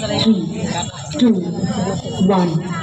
3, 2, 1.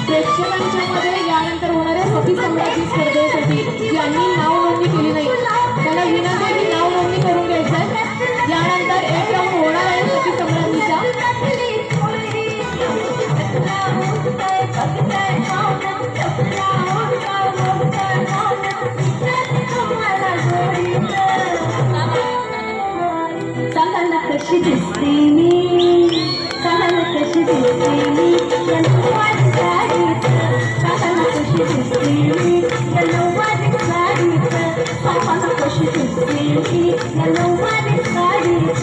प्रेक्षकांच्या मध्ये यानंतर होणाऱ्या सती सम्राटी स्पर्धेसाठी ज्यांनी नाव नोंदणी केली नाही त्यांना विनंती आहे की नाव नोंदणी करून घ्यायचं आहे। यानंतर एक राऊंड होणार आहे सती सम्राटीचा। सांगायला कशी दिसते मी, सांगायला कशी दिसते मी, या नऊवारी साडीत, सांगायला कशी दिसते मी, या नऊवारी साडीत, सांगायला कशी दिसते मी, या नऊवारी साडीत।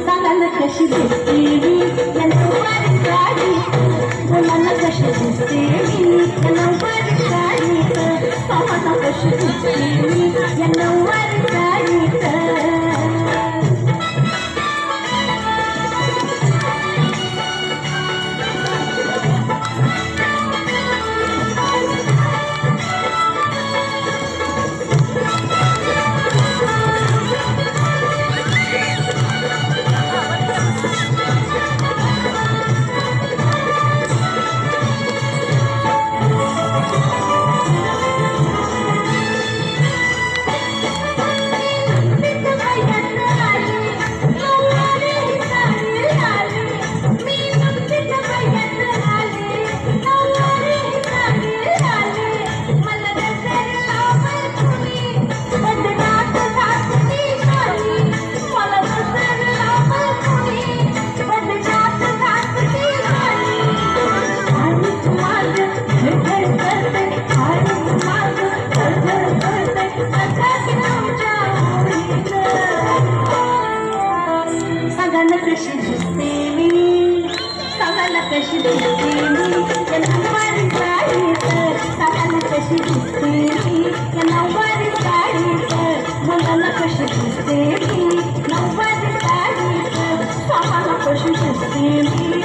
सांगायला कशी दिसते मी, या नऊवारी साडीत, बोलायला कशी दिसते मी, या नऊवारी साडीत, सांगायला कशी दिसते मी, या नऊवारी साडीत। सांगायला कशी दिसते मी, सांगायला कशी दिसते मी, या नऊवारी साडीत, सांगायला कशी दिसते मी, या नऊवारी साडीत, बोलायला कशी दिसते मी, नऊवारी साडीत, सांगायला कशी दिसते मी।